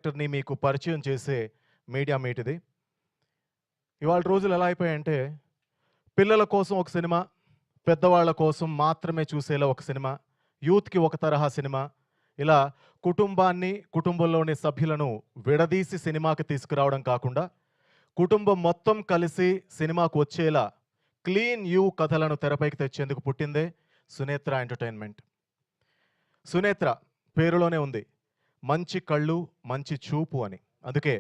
యాక్టర్‌ని మీకు పరిచయం చేసే మీడియా మీట్ ఇది. ఇవాళ రోజులు ఎలా అయిపోయాయంటే, పిల్లల కోసం ఒక సినిమా, పెద్దవాళ్ళ కోసం మాత్రమే చూసేలా ఒక సినిమా, యూత్‌కి ఒక తరహా సినిమా, ఇలా కుటుంబాన్ని, కుటుంబంలోని సభ్యులను విడదీసి సినిమాకి తీసుకురావడం కాకుండా, కుటుంబం మొత్తం కలిసి సినిమాకు వచ్చేలా క్లీన్ యూ కథలను తెరపైకి తెచ్చేందుకు పుట్టిందే సునేత్ర ఎంటర్‌టైన్‌మెంట్. సునేత్ర పేరులోనే ఉంది. మంచి కళ్ళు, మంచి చూపు అని. అందుకే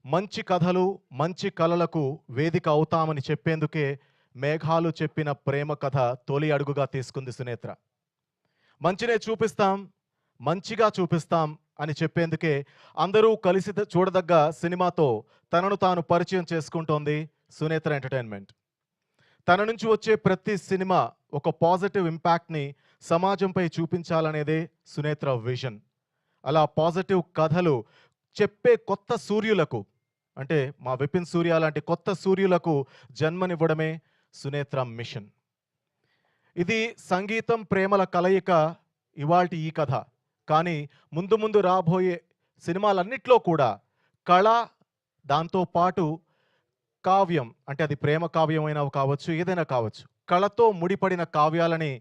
మంచి కథలు, మంచి కలలకు వేదిక అవుతామని చెప్పేందుకే 'మేఘాలు చెప్పిన ప్రేమ కథ' తొలి అడుగుగా తీసుకుంది సునేత్ర. మంచినే చూపిస్తాం, మంచిగా చూపిస్తాం అని చెప్పేందుకే అందరూ కలిసి చూడదగ్గ సినిమాతో తనను తాను పరిచయం చేసుకుంటోంది సునేత్ర ఎంటర్‌టైన్‌మెంట్. తన నుంచి వచ్చే ప్రతి సినిమా ఒక పాజిటివ్ ఇంపాక్ట్‌ని సమాజంపై చూపించాలనేదే సునేత్ర విజన్. అలా పాజిటివ్ కథలు చెప్పే కొత్త సూర్యులకు, అంటే మా విపిన్ సూర్య లాంటి కొత్త సూర్యులకు జన్మనివ్వడమే సునేత్ర మిషన్. ఇది సంగీతం, ప్రేమల కలయిక ఇవాల్టి ఈ కథ. కానీ ముందు ముందు రాబోయే సినిమాలన్నిట్లో కూడా కళ, దాంతో పాటు కావ్యం, అంటే అది ప్రేమ కావ్యమైనా కావచ్చు, ఏదైనా కావచ్చు, కళతో ముడిపడిన కావ్యాలని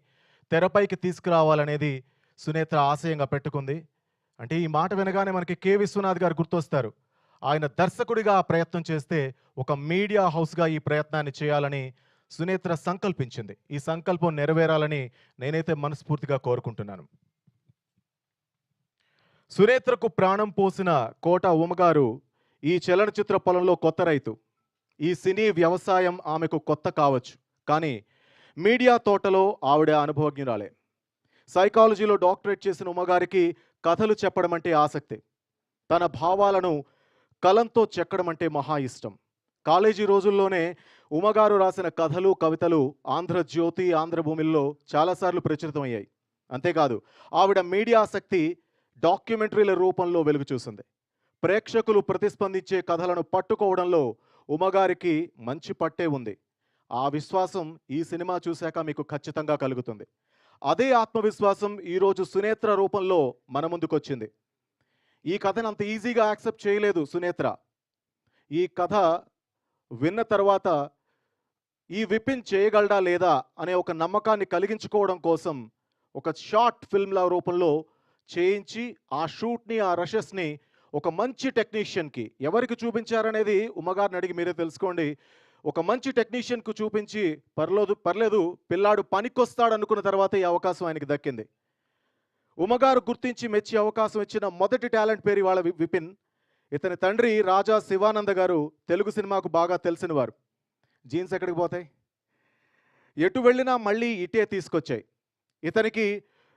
తెరపైకి తీసుకురావాలనేది సునేత్ర ఆశయంగా పెట్టుకుంది. అంటే ఈ మాట వినగానే మనకి కె. విశ్వనాథ్ గారు గుర్తొస్తారు. ఆయన దర్శకుడిగా ఆ ప్రయత్నం చేస్తే, ఒక మీడియా హౌస్‌గా ఈ ప్రయత్నాన్ని చేయాలని సునేత్ర సంకల్పించింది. ఈ సంకల్పం నెరవేరాలని నేనైతే మనస్ఫూర్తిగా కోరుకుంటున్నాను. సునేత్రకు ప్రాణం పోసిన కోట ఉమగారు ఈ చలనచిత్ర పొలంలో కొత్త రైతు. ఈ సినీ వ్యవసాయం ఆమెకు కొత్త కావచ్చు, కానీ మీడియా తోటలో ఆవిడ అనుభవజ్ఞురాలే. సైకాలజీలో డాక్టరేట్ చేసిన ఉమగారికి కథలు చెప్పడం అంటే ఆసక్తి. తన భావాలను కలంతో చెక్కడం అంటే మహా ఇష్టం. కాలేజీ రోజుల్లోనే ఉమగారు రాసిన కథలు, కవితలు ఆంధ్రజ్యోతి, ఆంధ్రభూమిల్లో చాలాసార్లు ప్రచురితమయ్యాయి. అంతేకాదు, ఆవిడ మీడియా ఆసక్తి డాక్యుమెంటరీల రూపంలో వెలుగు చూసింది. ప్రేక్షకులు ప్రతిస్పందించే కథలను పట్టుకోవడంలో ఉమగారికి మంచి పట్టే ఉంది. ఆ విశ్వాసం ఈ సినిమా చూశాక మీకు ఖచ్చితంగా కలుగుతుంది. అదే ఆత్మవిశ్వాసం ఈరోజు సునేత్ర రూపంలో మన ముందుకొచ్చింది. ఈ కథను అంత ఈజీగా యాక్సెప్ట్ చేయలేదు సునేత్ర. ఈ కథ విన్న తర్వాత ఈ విపిన్ చేయగలడా లేదా అనే ఒక నమ్మకాన్ని కలిగించుకోవడం కోసం ఒక షార్ట్ ఫిల్మ్ల రూపంలో చేయించి, ఆ షూట్ని, ఆ రషెస్ని ఒక మంచి టెక్నీషియన్కి ఎవరికి చూపించారనేది ఉమ్మగారిని అడిగి మీరే తెలుసుకోండి. ఒక మంచి టెక్నీషియన్కు చూపించి పర్లేదు పిల్లాడు పనికొస్తాడు అనుకున్న తర్వాత ఈ అవకాశం ఆయనకి దక్కింది. ఉమ్మగారు గుర్తించి మెచ్చి అవకాశం ఇచ్చిన మొదటి టాలెంట్ పేరు ఇవాళ విపిన్. ఇతని తండ్రి రాజా శివానంద గారు తెలుగు సినిమాకు బాగా తెలిసిన వారు. జీన్స్ ఎక్కడికి పోతాయి? ఎటు వెళ్ళినా మళ్ళీ ఇటే తీసుకొచ్చాయి. ఇతనికి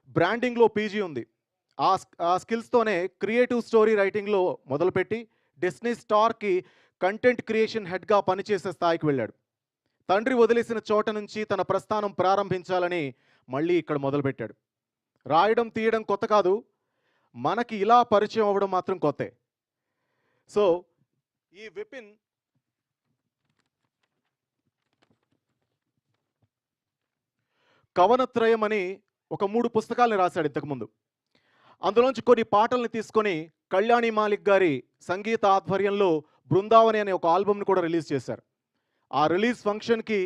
బ్రాండింగ్లో పీజీ ఉంది. ఆ స్కిల్స్తోనే క్రియేటివ్ స్టోరీ రైటింగ్లో మొదలుపెట్టి డిస్నీ స్టార్కి కంటెంట్ క్రియేషన్ హెడ్గా పనిచేసే స్థాయికి వెళ్ళాడు. తండ్రి వదిలేసిన చోట నుంచి తన ప్రస్థానం ప్రారంభించాలని మళ్ళీ ఇక్కడ మొదలుపెట్టాడు. రాయడం, తీయడం కొత్త కాదు, మనకి ఇలా పరిచయం అవ్వడం మాత్రం కొత్తే. సో ఈ విపిన్ కవనత్రయం అని ఒక 3 పుస్తకాలను రాశాడు ఇంతకుముందు. అందులోంచి కొన్ని పాటల్ని తీసుకొని కళ్యాణి మాలిక్ గారి సంగీత ఆధ్వర్యంలో బృందావని అనే ఒక ఆల్బమ్ని కూడా రిలీజ్ చేశారు. ఆ రిలీజ్ ఫంక్షన్కి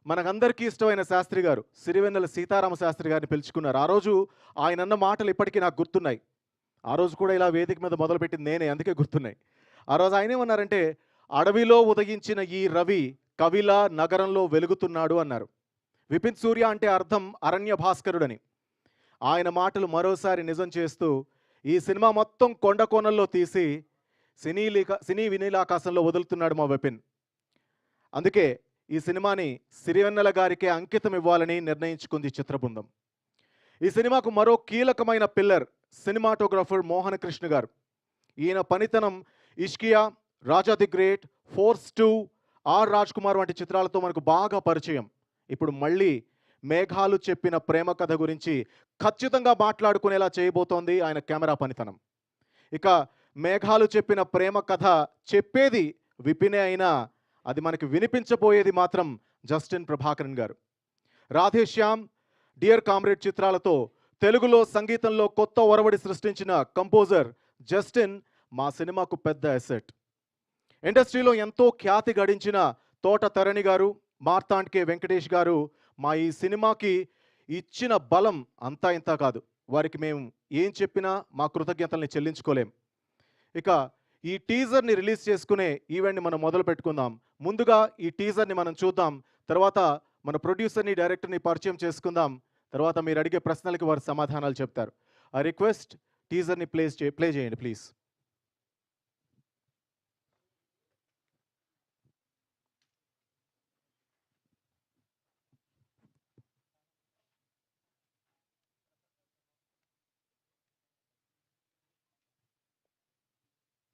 మనకందరికీ ఇష్టమైన శాస్త్రి గారు, సిరివెన్నెల సీతారామ శాస్త్రి గారిని పిలుచుకున్నారు. ఆ రోజు ఆయన అన్న మాటలు ఇప్పటికీ నాకు గుర్తున్నాయి. ఆ రోజు కూడా ఇలా వేదిక మీద మొదలుపెట్టింది నేనే, అందుకే గుర్తున్నాయి. ఆ రోజు ఆయన ఏమన్నారంటే, అడవిలో ఉదయించిన ఈ రవి కవిలా నగరంలో వెలుగుతున్నాడు అన్నారు. విపిన్ సూర్య అంటే అర్థం అరణ్య భాస్కరుడని. ఆయన మాటలు నిజం చేస్తూ ఈ సినిమా మొత్తం కొండ కోణల్లో తీసి సినీ వినీలాకాశంలో వదులుతున్నాడు మా విపిన్. అందుకే ఈ సినిమాని సిరివెన్నెల గారికే అంకితం ఇవ్వాలని నిర్ణయించుకుంది చిత్ర బృందం. ఈ సినిమాకు మరో కీలకమైన పిల్లర్ సినిమాటోగ్రాఫర్ మోహన కృష్ణ గారు. ఈయన పనితనం Ishqiya, Raja the great, force 2, R Raj Kumar వంటి చిత్రాలతో మనకు బాగా పరిచయం. ఇప్పుడు మళ్ళీ మేఘాలు చెప్పిన ప్రేమ కథ గురించి ఖచ్చితంగా మాట్లాడుకునేలా చేయబోతోంది ఆయన కెమెరా పనితనం. ఇక మేఘాలు చెప్పిన ప్రేమ కథ చెప్పేది విపినే అయినా అది మనకి వినిపించబోయేది మాత్రం జస్టిన్ ప్రభాకరన్ గారు. రాధేశ్యామ్, డియర్ కామ్రేడ్ చిత్రాలతో తెలుగులో సంగీతంలో కొత్త ఒరవడి సృష్టించిన కంపోజర్ జస్టిన్ మా సినిమాకు పెద్ద అసెట్. ఇండస్ట్రీలో ఎంతో ఖ్యాతి గడించిన తోట తరణి గారు, మార్తాండ్ కె వెంకటేష్ గారు మా ఈ సినిమాకి ఇచ్చిన బలం అంతా ఇంతా కాదు. వారికి మేము ఏం చెప్పినా మా కృతజ్ఞతల్ని చెల్లించుకోలేం. ఇక ఈ టీజర్‌ని రిలీజ్ చేసుకునే ఈవెంట్‌ని మనం మొదలుపెట్టుకుందాం. ముందుగా ఈ టీజర్‌ని మనం చూద్దాం. తర్వాత మన ప్రొడ్యూసర్‌ని, డైరెక్టర్‌ని పరిచయం చేసుకుందాం. తర్వాత మీరు అడిగే ప్రశ్నలకి వారు సమాధానాలు చెప్తారు. ఐ రిక్వెస్ట్ టీజర్‌ని ప్లే చేయండి ప్లీజ్.